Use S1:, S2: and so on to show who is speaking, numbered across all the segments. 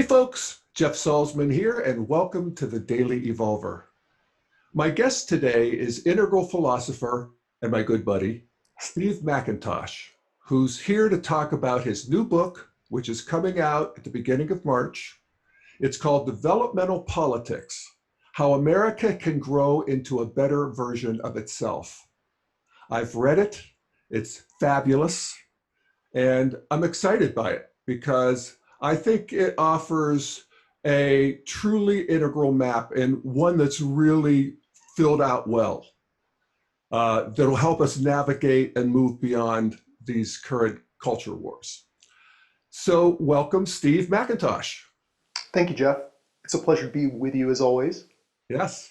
S1: folks, Jeff Salzman here, and welcome to the Daily Evolver. My guest today is integral philosopher and my good buddy, Steve McIntosh, who's here to talk about his new book, which is coming out at the beginning of March. It's called Developmental Politics: How America Can Grow into a Better Version of Itself. I've read it, it's fabulous, and I'm excited by it because I think it offers a truly integral map and one that's really filled out well, that'll help us navigate and move beyond these current culture wars. So welcome, Steve McIntosh.
S2: Thank you, Jeff. It's a pleasure to be with you as always.
S1: Yes.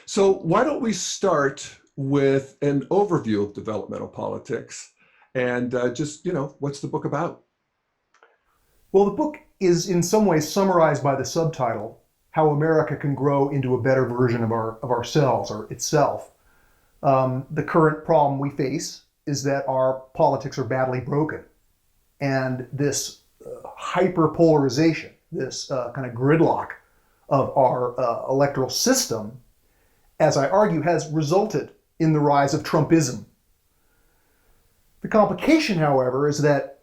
S1: So why don't we start with an overview of developmental politics and what's the book about?
S2: Well, the book is in some ways summarized by the subtitle, How America Can Grow into a Better Version of ourselves or itself. The current problem we face is that our politics are badly broken. And this hyperpolarization, this kind of gridlock of our electoral system, as I argue, has resulted in the rise of Trumpism. The complication, however, is that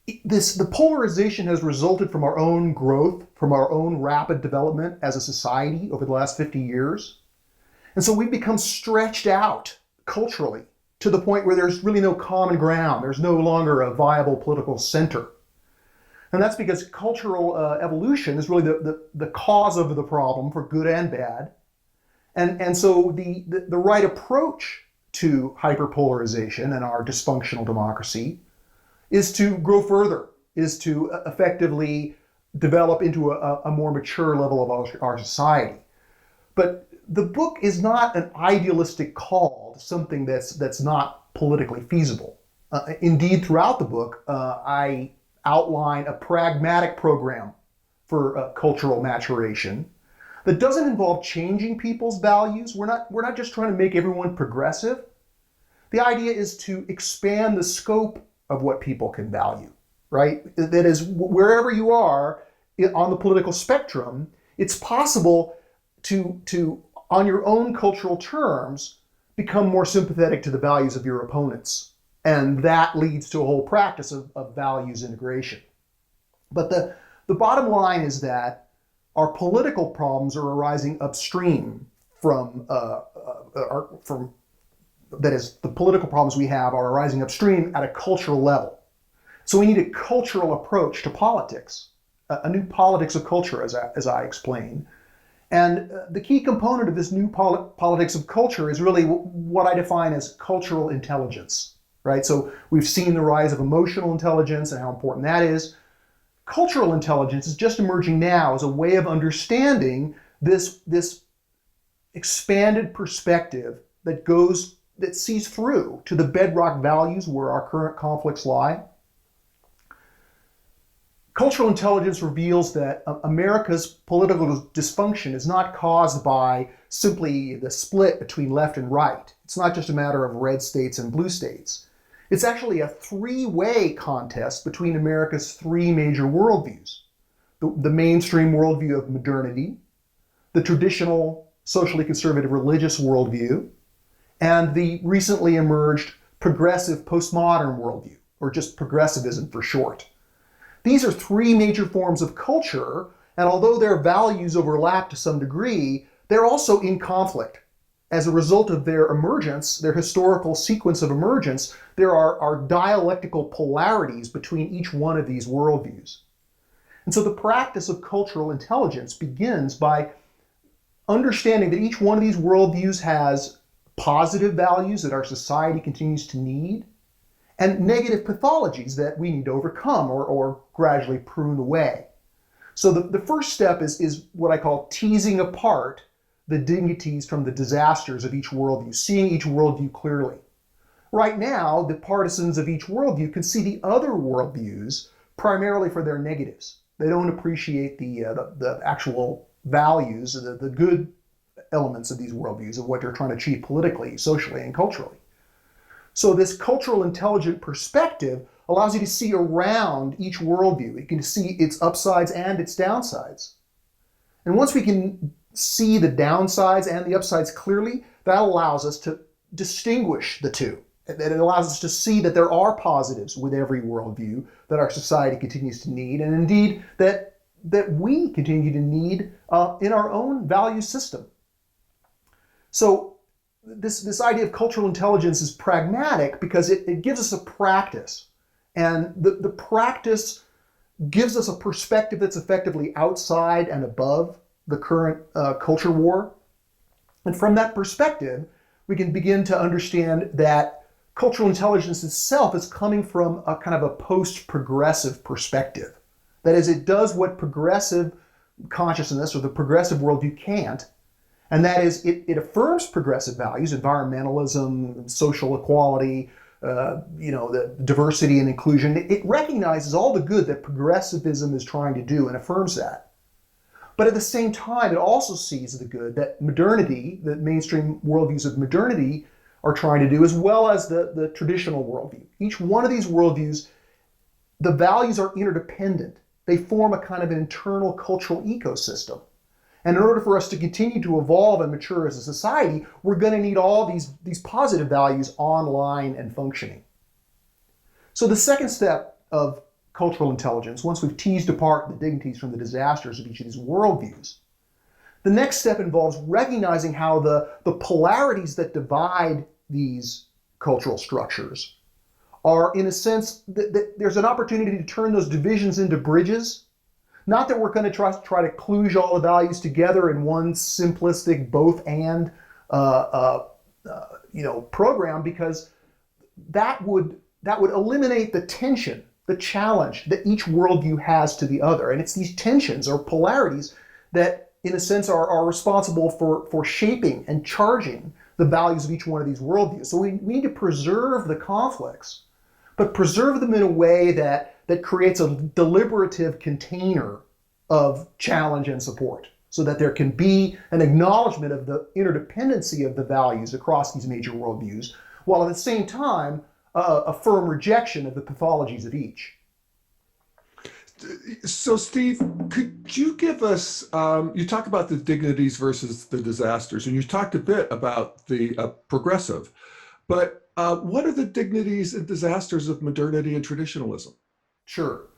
S2: the polarization has resulted from our own growth, from our own rapid development as a society over the last 50 years. And so we've become stretched out culturally to the point where there's really no common ground. There's no longer a viable political center. And that's because cultural evolution is really the cause of the problem for good and bad. And so the right approach to hyperpolarization and our dysfunctional democracy is to grow further, is to effectively develop into a more mature level of our society. But the book is not an idealistic call to something that's not politically feasible. Indeed, throughout the book, I outline a pragmatic program for cultural maturation that doesn't involve changing people's values. We're not just trying to make everyone progressive. The idea is to expand the scope of what people can value, right? That is, wherever you are on the political spectrum, it's possible to on your own cultural terms, become more sympathetic to the values of your opponents. And that leads to a whole practice of values integration. But the bottom line is that our political problems are arising upstream from that is, the political problems we have are arising upstream at a cultural level. So we need a cultural approach to politics, a new politics of culture, as I explain. And the key component of this new politics of culture is really what I define as cultural intelligence, right? So we've seen the rise of emotional intelligence and how important that is. Cultural intelligence is just emerging now as a way of understanding this expanded perspective that sees through to the bedrock values where our current conflicts lie. Cultural intelligence reveals that America's political dysfunction is not caused by simply the split between left and right. It's not just a matter of red states and blue states. It's actually a three-way contest between America's three major worldviews. The mainstream worldview of modernity, the traditional socially conservative religious worldview, and the recently emerged progressive postmodern worldview, or just progressivism for short. These are three major forms of culture, and although their values overlap to some degree, they're also in conflict. As a result of their emergence, their historical sequence of emergence, there are dialectical polarities between each one of these worldviews. And so the practice of cultural intelligence begins by understanding that each one of these worldviews has positive values that our society continues to need, and negative pathologies that we need to overcome or gradually prune away. So the first step is what I call teasing apart the dignities from the disasters of each worldview, seeing each worldview clearly. Right now, the partisans of each worldview can see the other worldviews primarily for their negatives. They don't appreciate the actual values, the good elements of these worldviews, of what they're trying to achieve politically, socially, and culturally. So this cultural intelligent perspective allows you to see around each worldview. You can see its upsides and its downsides. And once we can see the downsides and the upsides clearly, that allows us to distinguish the two. And it allows us to see that there are positives with every worldview that our society continues to need, and indeed that we continue to need in our own value system. So this idea of cultural intelligence is pragmatic because it gives us a practice. And the practice gives us a perspective that's effectively outside and above the current culture war. And from that perspective, we can begin to understand that cultural intelligence itself is coming from a kind of a post-progressive perspective. That is, it does what progressive consciousness or the progressive worldview can't, and that is it affirms progressive values, environmentalism, social equality, the diversity and inclusion. It recognizes all the good that progressivism is trying to do and affirms that. But at the same time, it also sees the good that modernity, the mainstream worldviews of modernity, are trying to do, as well as the traditional worldview. Each one of these worldviews, the values are interdependent. They form a kind of an internal cultural ecosystem. And in order for us to continue to evolve and mature as a society, we're going to need all these positive values online and functioning. So the second step of cultural intelligence, once we've teased apart the dignities from the disasters of each of these worldviews, the next step involves recognizing how the polarities that divide these cultural structures are, in a sense, that there's an opportunity to turn those divisions into bridges. Not that we're going to try to kludge all the values together in one simplistic both-and program, because that would eliminate the tension, the challenge that each worldview has to the other. And it's these tensions or polarities that, in a sense, are responsible for shaping and charging the values of each one of these worldviews. So we need to preserve the conflicts, but preserve them in a way that creates a deliberative container of challenge and support, so that there can be an acknowledgement of the interdependency of the values across these major worldviews, while at the same time a firm rejection of the pathologies of each.
S1: So, Steve, could you give us, you talk about the dignities versus the disasters, and you talked a bit about the progressive, but what are the dignities and disasters of modernity and traditionalism?
S2: Sure.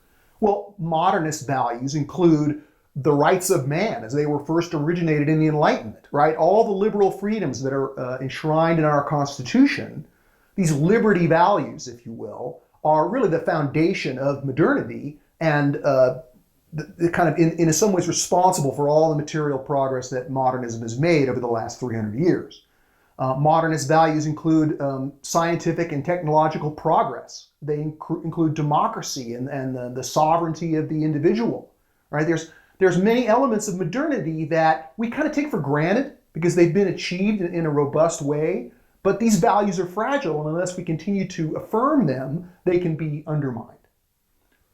S2: Well, modernist values include the rights of man as they were first originated in the Enlightenment, right? All the liberal freedoms that are enshrined in our Constitution, these liberty values, if you will, are really the foundation of modernity and the kind of, in some ways, responsible for all the material progress that modernism has made over the last 300 years. Modernist values include scientific and technological progress. They include democracy and the sovereignty of the individual. Right? There's many elements of modernity that we kind of take for granted because they've been achieved in a robust way. But these values are fragile, and unless we continue to affirm them, they can be undermined.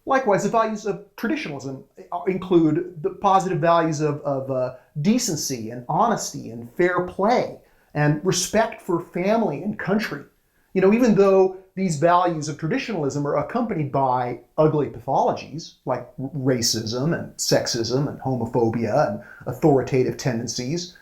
S2: Likewise, the values of traditionalism include the positive values of decency and honesty and fair play and respect for family and country. Even though these values of traditionalism are accompanied by ugly pathologies like racism and sexism and homophobia and authoritative tendencies,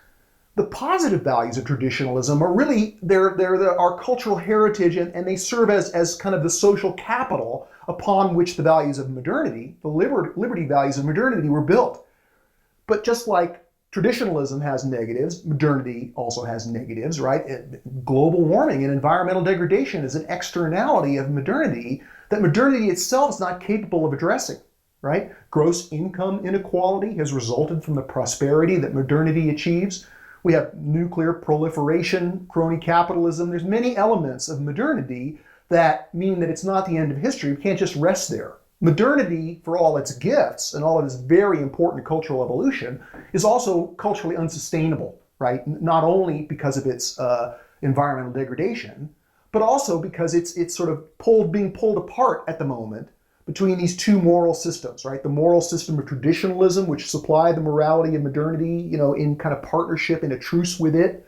S2: the positive values of traditionalism are really, they're our cultural heritage, and they serve as kind of the social capital upon which the values of modernity, the liberty values of modernity, were built. But just like traditionalism has negatives, modernity also has negatives, right? Global warming and environmental degradation is an externality of modernity that modernity itself is not capable of addressing, right? Gross income inequality has resulted from the prosperity that modernity achieves. We have nuclear proliferation, crony capitalism. There's many elements of modernity that mean that it's not the end of history. We can't just rest there. Modernity, for all its gifts and all of its very important cultural evolution, is also culturally unsustainable, right? Not only because of its environmental degradation, but also because it's sort of being pulled apart at the moment between these two moral systems, right? The moral system of traditionalism, which supplied the morality of modernity, in kind of partnership, in a truce with it,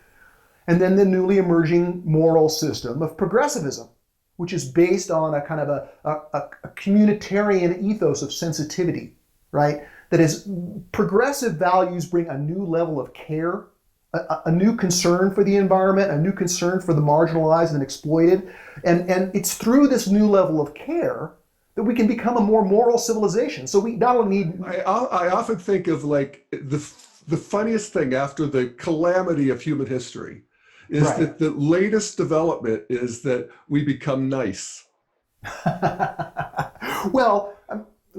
S2: and then the newly emerging moral system of progressivism, which is based on a kind of a communitarian ethos of sensitivity, right? That is, progressive values bring a new level of care, a new concern for the environment, a new concern for the marginalized and exploited. And it's through this new level of care that we can become a more moral civilization. So we not only need...
S1: I often think of like the funniest thing after the calamity of human history is
S2: Right.
S1: that the latest development is that we become nice.
S2: Well,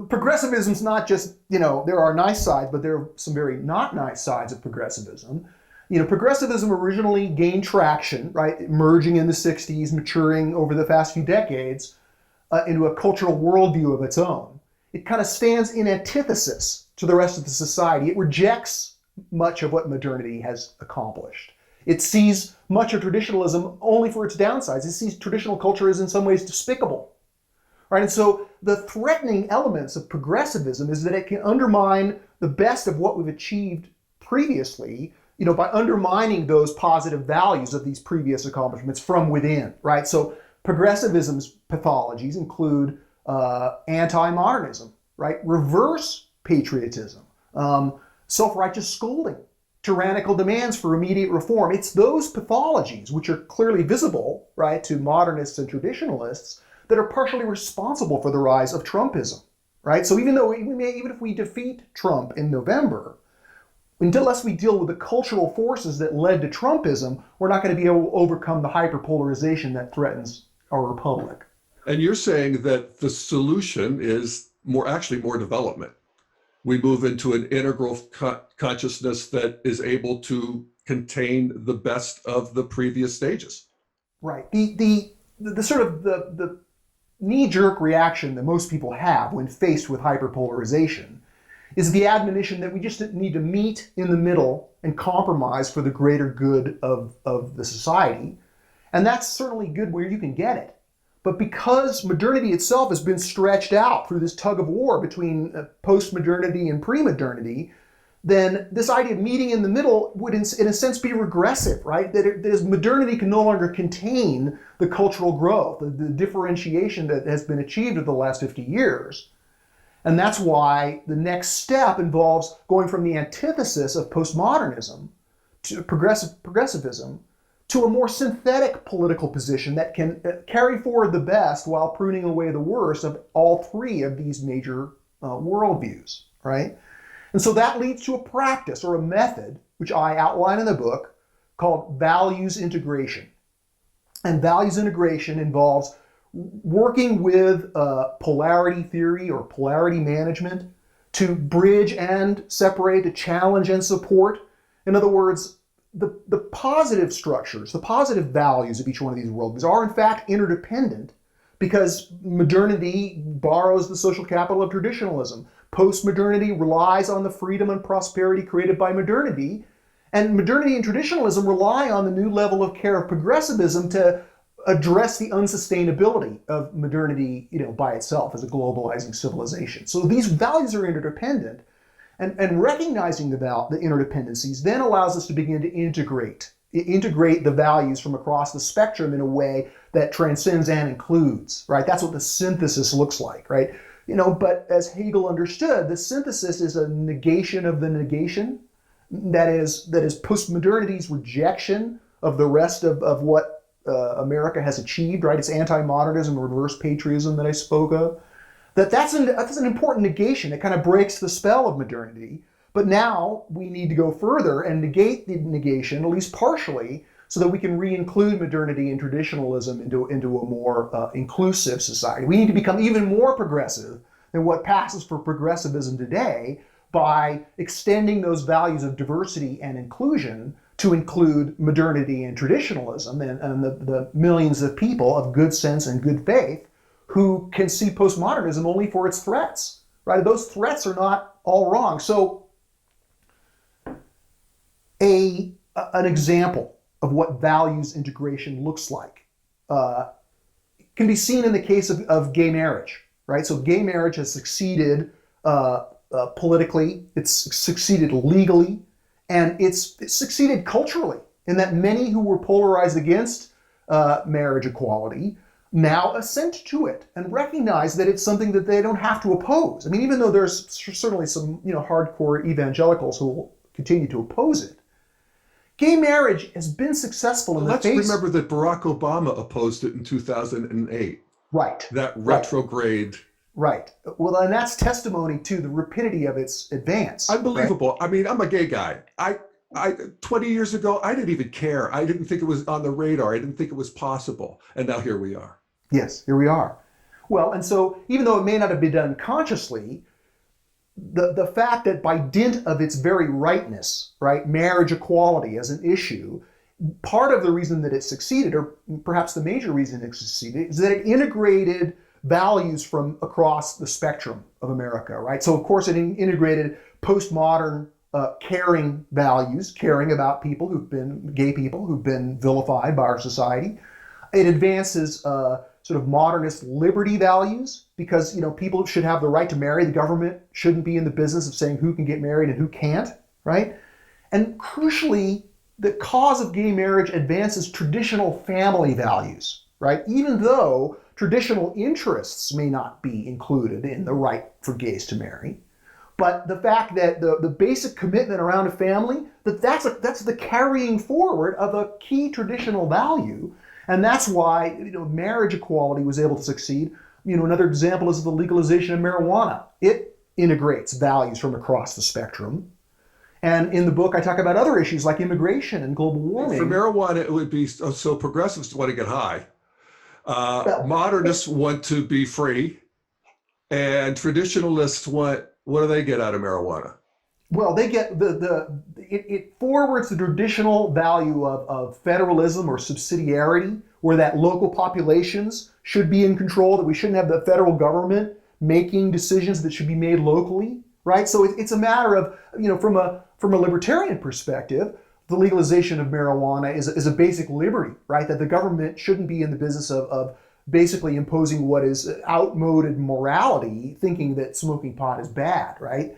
S2: progressivism's not just, there are nice sides, but there are some very not nice sides of progressivism. Progressivism originally gained traction, right, emerging in the 60s, maturing over the past few decades into a cultural worldview of its own. It kind of stands in antithesis to the rest of the society. It rejects much of what modernity has accomplished. It sees much of traditionalism only for its downsides. It sees traditional culture as in some ways despicable. Right? And so the threatening elements of progressivism is that it can undermine the best of what we've achieved previously, by undermining those positive values of these previous accomplishments from within, right? So progressivism's pathologies include anti-modernism, right? Reverse patriotism, self-righteous scolding, tyrannical demands for immediate reform. It's those pathologies, which are clearly visible, right, to modernists and traditionalists, that are partially responsible for the rise of Trumpism, right? So even if we defeat Trump in November, unless we deal with the cultural forces that led to Trumpism, we're not going to be able to overcome the hyperpolarization that threatens our republic.
S1: And you're saying that the solution is more development. We move into an integral consciousness that is able to contain the best of the previous stages.
S2: Right. The sort of the knee-jerk reaction that most people have when faced with hyperpolarization is the admonition that we just need to meet in the middle and compromise for the greater good of the society. And that's certainly good where you can get it. But because modernity itself has been stretched out through this tug of war between post-modernity and pre-modernity, then this idea of meeting in the middle would, in a sense, be regressive, right? That modernity can no longer contain the cultural growth, the differentiation that has been achieved over the last 50 years. And that's why the next step involves going from the antithesis of postmodernism to progressivism to a more synthetic political position that can carry forward the best while pruning away the worst of all three of these major worldviews, right? And so that leads to a practice or a method, which I outline in the book, called values integration. And values integration involves working with polarity theory or polarity management to bridge and separate, to challenge and support. In other words, the positive structures, the positive values of each one of these worldviews are in fact interdependent, because modernity borrows the social capital of traditionalism. Post-modernity relies on the freedom and prosperity created by modernity. And modernity and traditionalism rely on the new level of care of progressivism to address the unsustainability of modernity, by itself as a globalizing civilization. So these values are interdependent, and recognizing the interdependencies then allows us to begin to integrate the values from across the spectrum in a way that transcends and includes, right? That's what the synthesis looks like, right? But as Hegel understood, the synthesis is a negation of the negation. That is postmodernity's rejection of the rest of what America has achieved, right? It's anti-modernism, reverse patriotism that I spoke of. That's an important negation. It kind of breaks the spell of modernity. But now we need to go further and negate the negation, at least partially, so that we can re-include modernity and traditionalism into a more inclusive society. We need to become even more progressive than what passes for progressivism today by extending those values of diversity and inclusion to include modernity and traditionalism and the millions of people of good sense and good faith who can see postmodernism only for its threats, right? Those threats are not all wrong. So an example of what values integration looks like can be seen in the case of gay marriage, right? So gay marriage has succeeded politically, it's succeeded legally, and it's succeeded culturally, in that many who were polarized against marriage equality now assent to it and recognize that it's something that they don't have to oppose. I mean, even though there's certainly some hardcore evangelicals who will continue to oppose it, gay marriage has been successful in the face.
S1: Let's remember that Barack Obama opposed it in 2008.
S2: Right.
S1: That retrograde.
S2: Right. Well, and that's testimony to the rapidity of its advance.
S1: Unbelievable. Right? I mean, I'm a gay guy. I 20 years ago, I didn't even care. I didn't think it was on the radar. I didn't think it was possible. And now here we are.
S2: Yes, here we are. Well, and so even though it may not have been done consciously, the fact that by dint of its very rightness, right, marriage equality as an issue, part of the reason that it succeeded, or perhaps the major reason it succeeded, is that it integrated values from across the spectrum of America, right? So of course it integrated postmodern caring values, caring about gay people who've been vilified by our society. It advances sort of modernist liberty values because people should have the right to marry. The government shouldn't be in the business of saying who can get married and who can't, right? And crucially, the cause of gay marriage advances traditional family values, right? Even though traditional interests may not be included in the right for gays to marry. But the fact that the basic commitment around a family, that's the carrying forward of a key traditional value. And that's why marriage equality was able to succeed. Another example is the legalization of marijuana. It integrates values from across the spectrum. And in the book, I talk about other issues like immigration and global warming.
S1: For marijuana, it would be so progressives want to get high. Modernists want to be free. And traditionalists what do they get out of marijuana?
S2: Well, they get it forwards the traditional value of federalism or subsidiarity, where that local populations should be in control, that we shouldn't have the federal government making decisions that should be made locally, right? So it's a matter of, from a libertarian perspective, the legalization of marijuana is a basic liberty, right? That the government shouldn't be in the business of basically imposing what is outmoded morality, thinking that smoking pot is bad, right?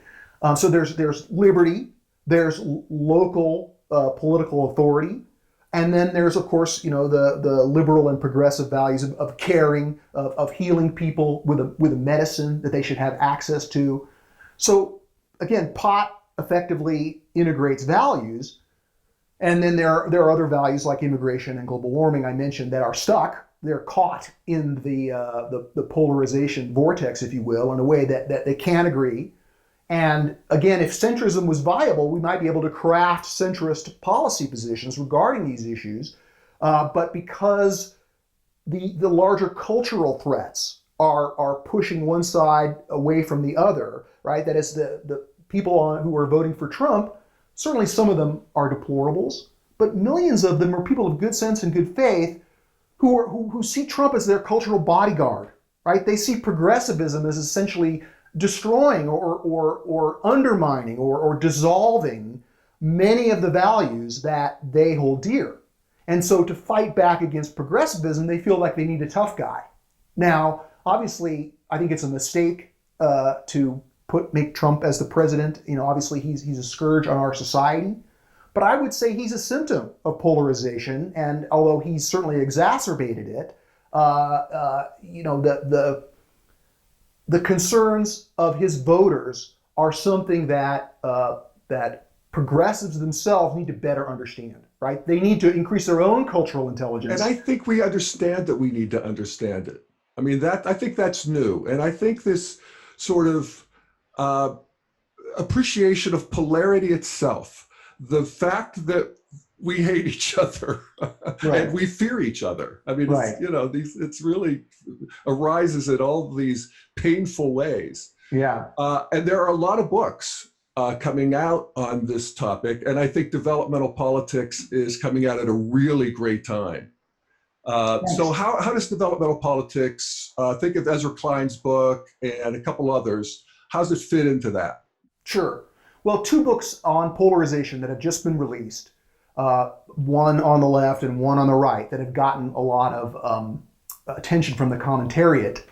S2: So there's liberty, there's local political authority, and then there's, of course, the liberal and progressive values of caring, of healing people with a medicine that they should have access to. So again, pot effectively integrates values, and then there are other values like immigration and global warming I mentioned that are stuck. They're caught in the polarization vortex, if you will, in a way that they can't agree. And again, if centrism was viable, we might be able to craft centrist policy positions regarding these issues. But because the larger cultural threats are pushing one side away from the other, right? That is, the people who are voting for Trump, certainly some of them are deplorables, but millions of them are people of good sense and good faith who see Trump as their cultural bodyguard, right? They see progressivism as essentially destroying or undermining or dissolving many of the values that they hold dear. And so to fight back against progressivism, they feel like they need a tough guy. Now, obviously, I think it's a mistake to make Trump as the president. Obviously he's a scourge on our society. But I would say he's a symptom of polarization, and although he's certainly exacerbated it, the concerns of his voters are something that progressives themselves need to better understand, right? They need to increase their own cultural intelligence.
S1: And I think we understand that we need to understand it. I mean, I think that's new. And I think this sort of appreciation of polarity itself, the fact that we hate each other
S2: right.
S1: and we fear each other. I mean,
S2: right.
S1: It's really arises in all these painful ways.
S2: Yeah.
S1: And there are a lot of books coming out on this topic. And I think Developmental Politics is coming out at a really great time. Yes. So how does Developmental Politics, think of Ezra Klein's book and a couple others, how does it fit into that?
S2: Sure. Well, two books on polarization that have just been released, one on the left and one on the right, that have gotten a lot of attention from the commentariat.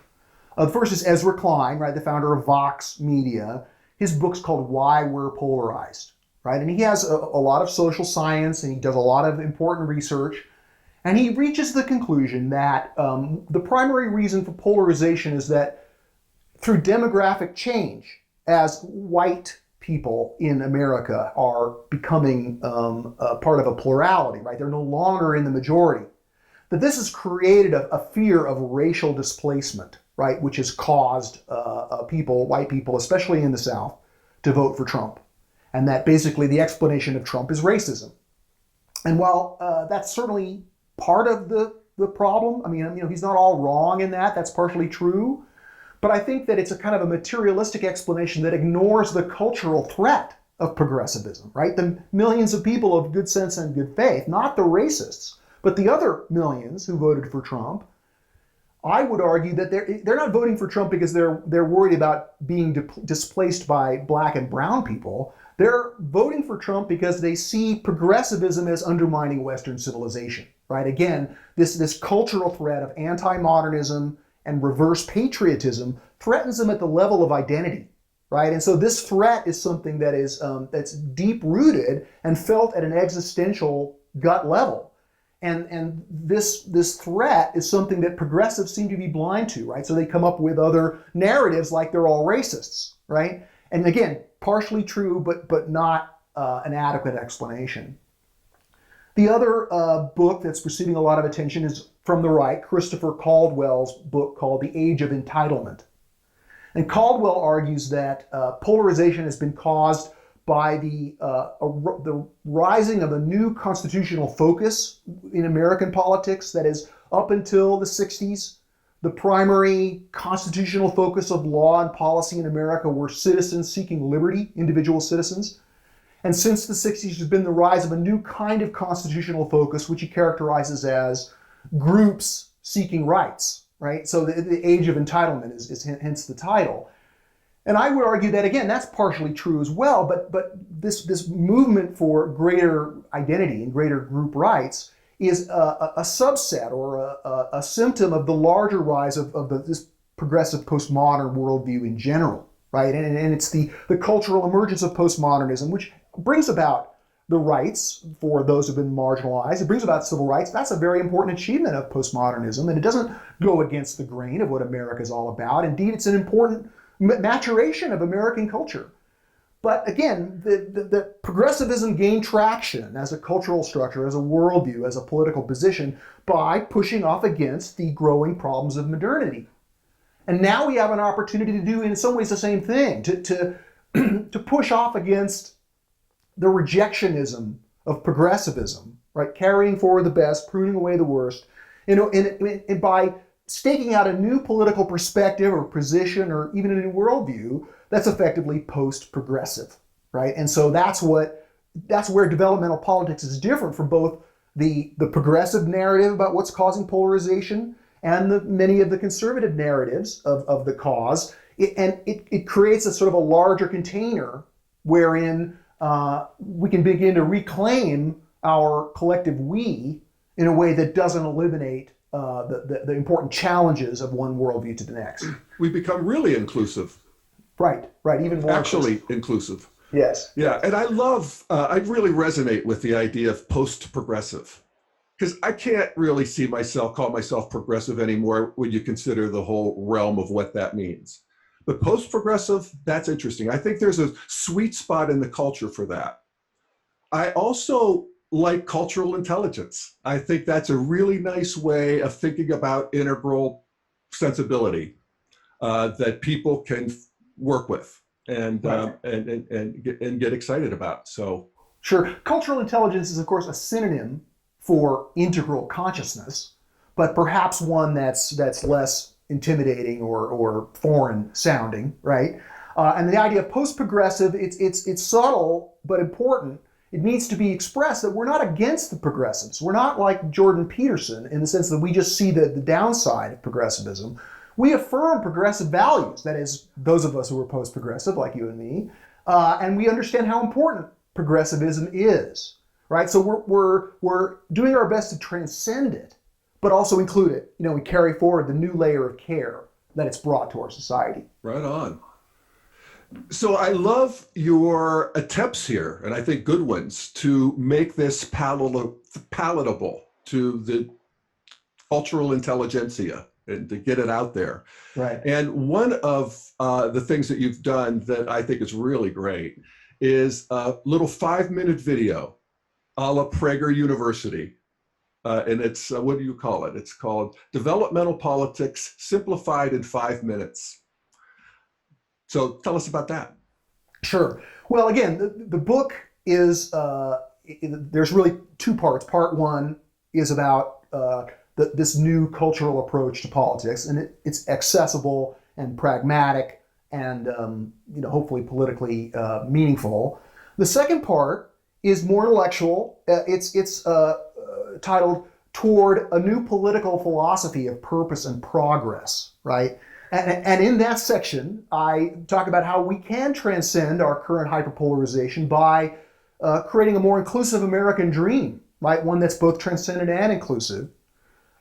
S2: The first is Ezra Klein, right, the founder of Vox Media. His book's called Why We're Polarized. right? And he has a lot of social science, and he does a lot of important research. And he reaches the conclusion that the primary reason for polarization is that through demographic change, as white people in America are becoming a part of a plurality, right? They're no longer in the majority. That this has created a fear of racial displacement, right? Which has caused people, white people, especially in the South, to vote for Trump. And that basically the explanation of Trump is racism. And while that's certainly part of the problem, I mean, he's not all wrong in that. That's partially true. But I think that it's a kind of a materialistic explanation that ignores the cultural threat of progressivism, right? The millions of people of good sense and good faith, not the racists, but the other millions who voted for Trump. I would argue that they're not voting for Trump because they're worried about being displaced by black and brown people. They're voting for Trump because they see progressivism as undermining Western civilization, right? Again, this cultural threat of anti-modernism and reverse patriotism threatens them at the level of identity, right? And so this threat is something that is that's deep-rooted and felt at an existential gut level. And this threat is something that progressives seem to be blind to, right? So they come up with other narratives like they're all racists, right? And again, partially true, but not an adequate explanation. The other book that's receiving a lot of attention is from the right, Christopher Caldwell's book called The Age of Entitlement. And Caldwell argues that polarization has been caused by the rising of a new constitutional focus in American politics. That is, up until the 60s, the primary constitutional focus of law and policy in America were citizens seeking liberty, individual citizens. And since the 60s, there's been the rise of a new kind of constitutional focus, which he characterizes as groups seeking rights, right? So the age of entitlement is hence the title. And I would argue that, again, that's partially true as well, but this movement for greater identity and greater group rights is a subset or a symptom of the larger rise of this progressive postmodern worldview in general, right? And it's the cultural emergence of postmodernism, which brings about the rights for those who've been marginalized. It brings about civil rights. That's a very important achievement of postmodernism, and it doesn't go against the grain of what America is all about. Indeed, it's an important maturation of American culture. But again, the progressivism gained traction as a cultural structure, as a worldview, as a political position by pushing off against the growing problems of modernity. And now we have an opportunity to do, in some ways, the same thing, to push off against the rejectionism of progressivism, right? Carrying forward the best, pruning away the worst, and by staking out a new political perspective or position or even a new worldview that's effectively post-progressive, right? And so that's where developmental politics is different from both the progressive narrative about what's causing polarization and many of the conservative narratives of the cause. It creates a sort of a larger container wherein we can begin to reclaim our collective we in a way that doesn't eliminate the important challenges of one worldview to the next.
S1: We become really inclusive.
S2: Right, even more
S1: actually inclusive.
S2: Yes.
S1: Yeah, and I really resonate with the idea of post-progressive, because I can't really call myself progressive anymore when you consider the whole realm of what that means. But post-progressive, that's interesting. I think there's a sweet spot in the culture for that. I also like cultural intelligence. I think that's a really nice way of thinking about integral sensibility that people can work with and get excited about. So
S2: sure, cultural intelligence is of course a synonym for integral consciousness, but perhaps one that's less intimidating or foreign sounding, right? And the idea of post-progressive, it's subtle but important. It needs to be expressed that we're not against the progressives. We're not like Jordan Peterson in the sense that we just see the downside of progressivism. We affirm progressive values, that is, those of us who are post-progressive, like you and me, and we understand how important progressivism is, right? So we're doing our best to transcend it, but also include it. We carry forward the new layer of care that it's brought to our society.
S1: Right on. So I love your attempts here, and I think good ones, to make this palatable to the cultural intelligentsia and to get it out there.
S2: Right.
S1: And one of the things that you've done that I think is really great is a little 5-minute video a la Prager University. And it's, what do you call it? It's called Developmental Politics Simplified in 5 Minutes. So tell us about that.
S2: Sure. Well, again, the book is, there's really two parts. Part one is about this new cultural approach to politics, and it's accessible and pragmatic and hopefully politically meaningful. The second part is more intellectual. It's titled "Toward a New Political Philosophy of Purpose and Progress," right? And in that section, I talk about how we can transcend our current hyperpolarization by creating a more inclusive American dream, right? One that's both transcendent and inclusive.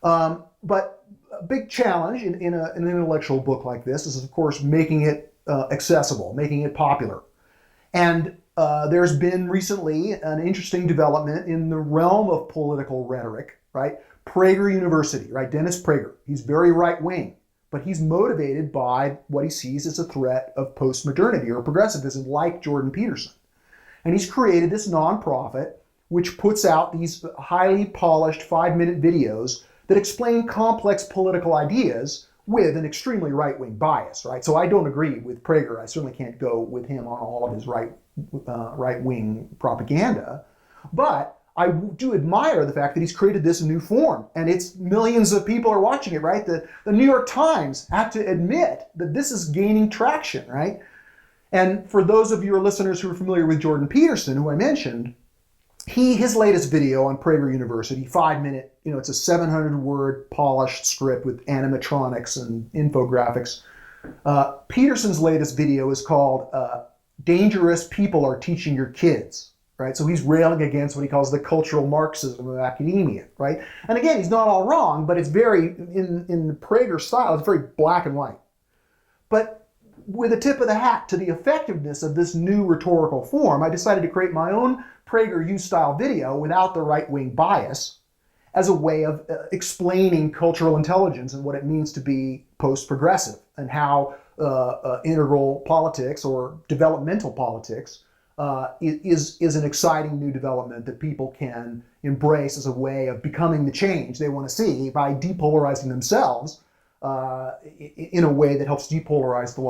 S2: But a big challenge in an intellectual book like this is, of course, making it accessible, making it popular. And there's been recently an interesting development in the realm of political rhetoric, right? Prager University, right? Dennis Prager, he's very right-wing, but he's motivated by what he sees as a threat of postmodernity or progressivism, like Jordan Peterson. And he's created this nonprofit which puts out these highly polished 5-minute videos that explain complex political ideas with an extremely right-wing bias, right? So I don't agree with Prager. I certainly can't go with him on all of his right-wing propaganda, but I do admire the fact that he's created this new form, and it's millions of people are watching it, right? The New York Times had to admit that this is gaining traction, right? And for those of your listeners who are familiar with Jordan Peterson, who I mentioned, his latest video on Prager University, 5-minute, it's a 700-word polished script with animatronics and infographics. Peterson's latest video is called Dangerous People Are Teaching Your Kids, right? So he's railing against what he calls the cultural Marxism of academia, right? And again, he's not all wrong, but it's very, in the Prager style, it's very black and white. But with a tip of the hat to the effectiveness of this new rhetorical form, I decided to create my own PragerU style video without the right-wing bias as a way of explaining cultural intelligence and what it means to be post-progressive and how integral politics or developmental politics is an exciting new development that people can embrace as a way of becoming the change they want to see by depolarizing themselves in a way that helps depolarize the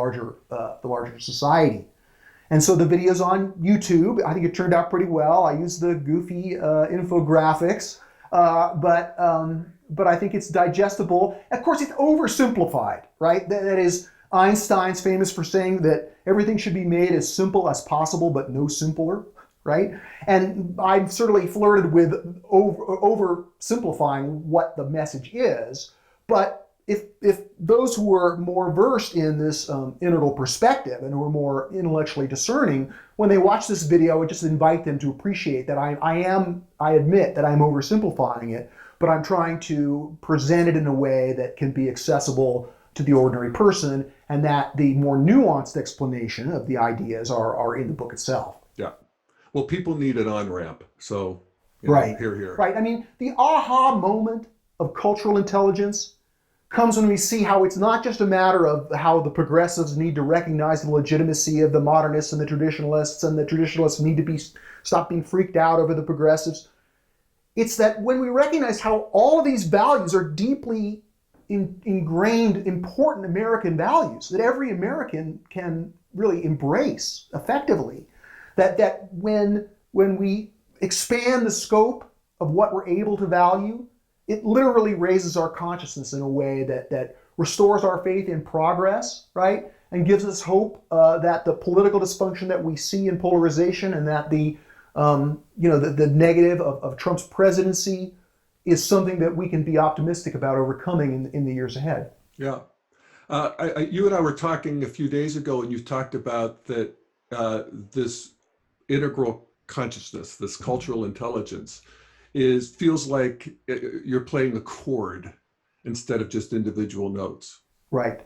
S2: larger society. And so the video's on YouTube. I think it turned out pretty well. I used the goofy infographics, but I think it's digestible. Of course, it's oversimplified, right? That is, Einstein's famous for saying that everything should be made as simple as possible, but no simpler, right? And I've certainly flirted with oversimplifying what the message is, but if those who are more versed in this integral perspective and who are more intellectually discerning, when they watch this video, I would just invite them to appreciate that I admit that I'm oversimplifying it, but I'm trying to present it in a way that can be accessible to the ordinary person, and that the more nuanced explanation of the ideas are in the book itself.
S1: Yeah. Well, people need an on-ramp. So,
S2: right.
S1: Here.
S2: Right. I mean, the aha moment of cultural intelligence comes when we see how it's not just a matter of how the progressives need to recognize the legitimacy of the modernists and the traditionalists need to stop being freaked out over the progressives. It's that when we recognize how all of these values are deeply ingrained, important American values that every American can really embrace effectively, that when we expand the scope of what we're able to value, it literally raises our consciousness in a way that restores our faith in progress, right? And gives us hope that the political dysfunction that we see in polarization and that the negative of Trump's presidency is something that we can be optimistic about overcoming in the years ahead.
S1: Yeah. You and I were talking a few days ago, and you've talked about that this integral consciousness, this cultural intelligence, feels like you're playing a chord instead of just individual notes.
S2: Right.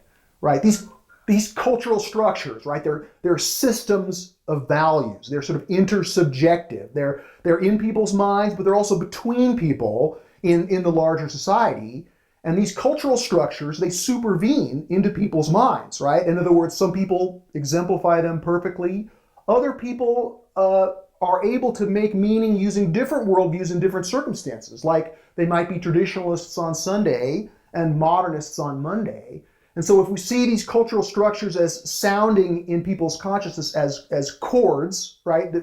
S2: these cultural structures, right? They're systems of values. They're sort of intersubjective. They're in people's minds, but they're also between people in the larger society. And these cultural structures, they supervene into people's minds, right? In other words, some people exemplify them perfectly. Other people are able to make meaning using different worldviews in different circumstances. Like they might be traditionalists on Sunday and modernists on Monday. And so if we see these cultural structures as sounding in people's consciousness as chords, right,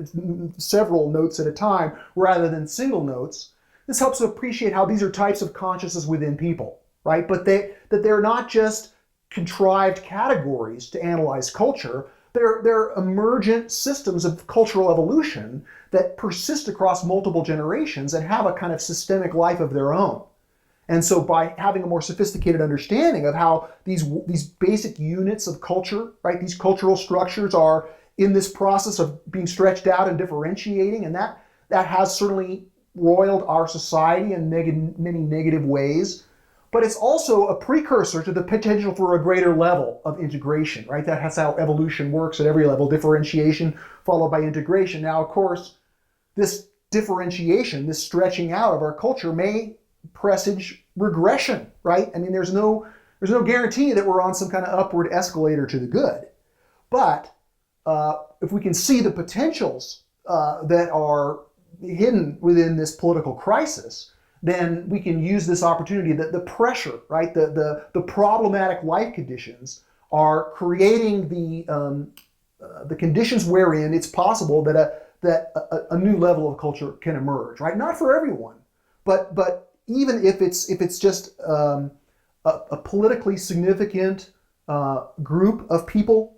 S2: several notes at a time rather than single notes, this helps to appreciate how these are types of consciousness within people, right? But they're not just contrived categories to analyze culture. They're emergent systems of cultural evolution that persist across multiple generations and have a kind of systemic life of their own. And so by having a more sophisticated understanding of how these basic units of culture, right, these cultural structures are in this process of being stretched out and differentiating, and that has certainly roiled our society in many negative ways. But it's also a precursor to the potential for a greater level of integration, right? That's how evolution works at every level, differentiation followed by integration. Now, of course, this differentiation, this stretching out of our culture may presage regression, right? I mean, there's no guarantee that we're on some kind of upward escalator to the good. But if we can see the potentials that are hidden within this political crisis, then we can use this opportunity. The pressure, right? The problematic life conditions are creating the conditions wherein it's possible that a new level of culture can emerge, right? Not for everyone, but even if it's just a politically significant group of people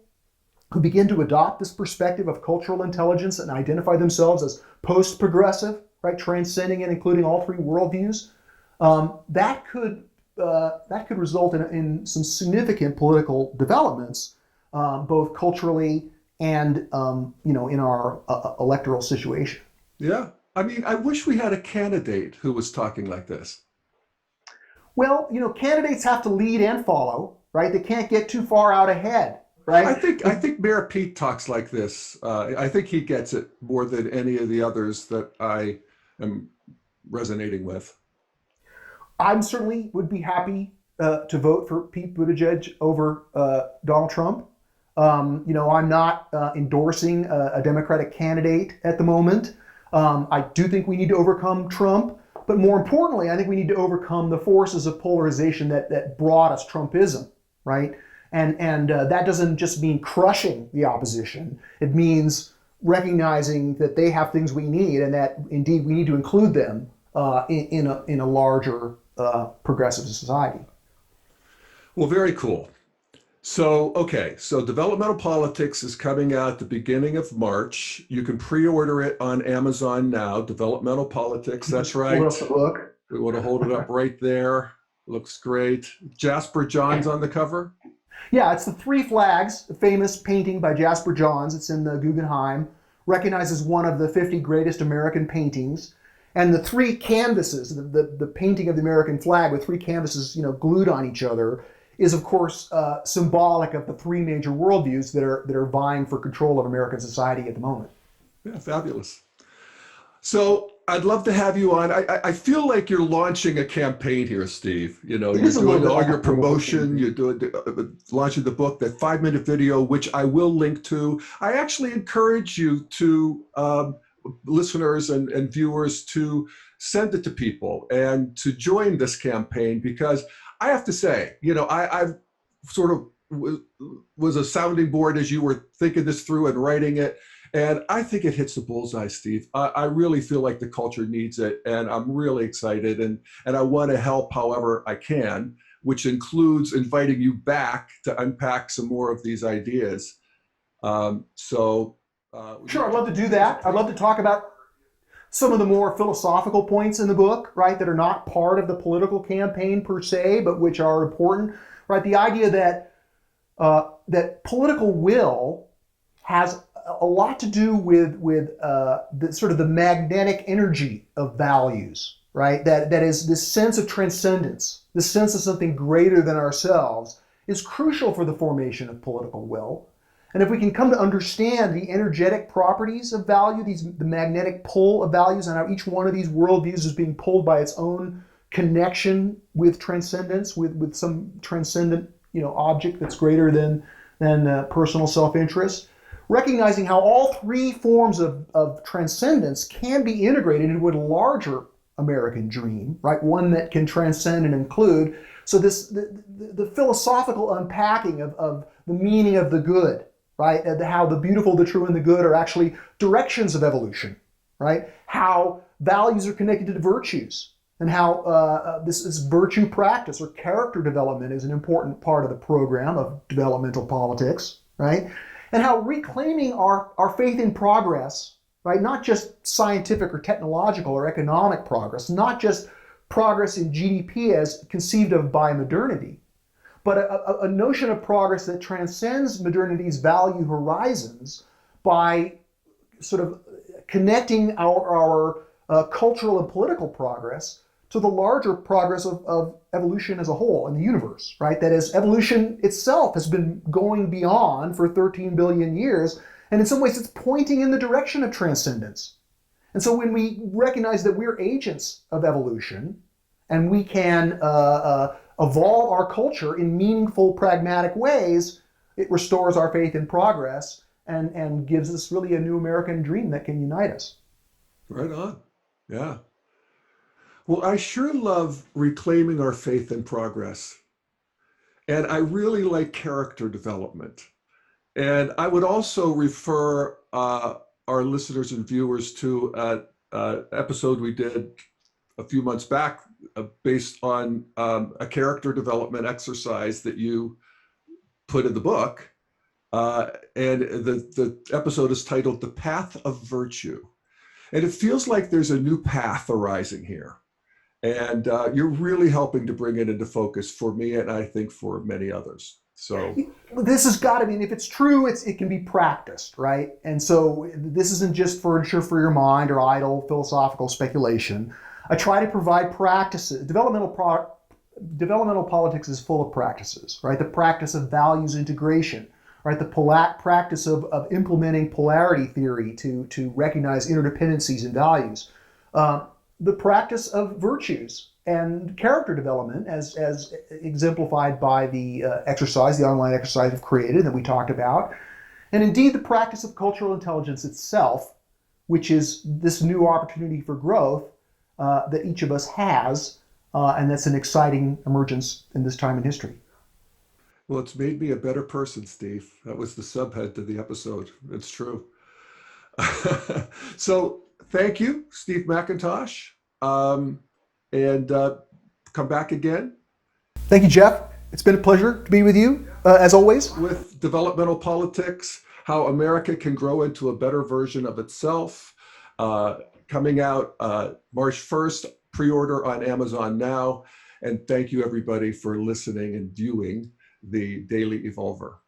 S2: who begin to adopt this perspective of cultural intelligence and identify themselves as post-progressive, right, transcending and including all three worldviews, that could result in some significant political developments, both culturally and in our electoral situation.
S1: Yeah. I mean, I wish we had a candidate who was talking like this.
S2: Well, candidates have to lead and follow, right? They can't get too far out ahead, right?
S1: I think Mayor Pete talks like this. I think he gets it more than any of the others that I am resonating with.
S2: I certainly would be happy to vote for Pete Buttigieg over Donald Trump. I'm not endorsing a Democratic candidate at the moment. I do think we need to overcome Trump, but more importantly, I think we need to overcome the forces of polarization that brought us Trumpism, right? And that doesn't just mean crushing the opposition. It means recognizing that they have things we need, and that indeed we need to include them in a larger progressive society.
S1: Well, very cool. So Developmental Politics is coming out at the beginning of March. You can pre-order it on Amazon now, Developmental Politics, that's right.
S2: Hold up the book.
S1: We want to hold it up right there. Looks great. Jasper Johns on the cover?
S2: Yeah, it's the Three Flags, a famous painting by Jasper Johns. It's in the Guggenheim, recognized as one of the 50 greatest American paintings. And the three canvases, the painting of the American flag with three canvases, glued on each other, is of course symbolic of the three major worldviews that are vying for control of American society at the moment.
S1: Yeah, fabulous. So I'd love to have you on. I feel like you're launching a campaign here, Steve. You're doing all your promotion, you're doing launching the book, that 5-minute video, which I will link to. I actually encourage you to listeners and viewers to send it to people and to join this campaign, because I have to say, I've sort of was a sounding board as you were thinking this through and writing it. And I think it hits the bullseye, Steve. I really feel like the culture needs it, and I'm really excited, and I want to help however I can, which includes inviting you back to unpack some more of these ideas. Sure,
S2: I'd love to do that. I'd love to talk about some of the more philosophical points in the book, right, that are not part of the political campaign per se, but which are important, right? The idea that that political will has a lot to do with the sort of the magnetic energy of values, right? That is this sense of transcendence, this sense of something greater than ourselves, is crucial for the formation of political will. And if we can come to understand the energetic properties of value, the magnetic pull of values, and how each one of these worldviews is being pulled by its own connection with transcendence, with some transcendent, object that's greater than personal self-interest, recognizing how all three forms of transcendence can be integrated into a larger American dream, right? One that can transcend and include. So the philosophical unpacking of the meaning of the good, right? And how the beautiful, the true, and the good are actually directions of evolution, right? How values are connected to virtues, and how this virtue practice or character development is an important part of the program of developmental politics, right? And how reclaiming our faith in progress, right? Not just scientific or technological or economic progress, not just progress in GDP as conceived of by modernity, but a notion of progress that transcends modernity's value horizons by sort of connecting our cultural and political progress to the larger progress of evolution as a whole in the universe, right? That is, evolution itself has been going beyond for 13 billion years, and in some ways it's pointing in the direction of transcendence. And so when we recognize that we're agents of evolution, and we can evolve our culture in meaningful, pragmatic ways, it restores our faith in progress and gives us really a new American dream that can unite us.
S1: Right on. Yeah. Well, I sure love reclaiming our faith in progress. And I really like character development. And I would also refer our listeners and viewers to an episode we did a few months back based on a character development exercise that you put in the book. And the episode is titled The Path of Virtue. And it feels like there's a new path arising here. And you're really helping to bring it into focus for me, and I think for many others. So
S2: this has got to be, if it's true, it can be practiced, right? And so this isn't just furniture for your mind or idle philosophical speculation. I try to provide practices. Developmental politics is full of practices, right? The practice of values integration, right? The practice of implementing polarity theory to recognize interdependencies in values. The practice of virtues and character development as exemplified by the exercise, the online exercise we've created that we talked about. And indeed the practice of cultural intelligence itself, which is this new opportunity for growth that each of us has, and that's an exciting emergence in this time in history.
S1: Well, it's made me a better person, Steve. That was the subhead to the episode. It's true. So thank you, Steve McIntosh. And come back again.
S2: Thank you, Jeff. It's been a pleasure to be with you, as always.
S1: With Developmental Politics, How America Can Grow into a Better Version of Itself. Coming out March 1st, pre-order on Amazon now. And thank you, everybody, for listening and viewing the Daily Evolver.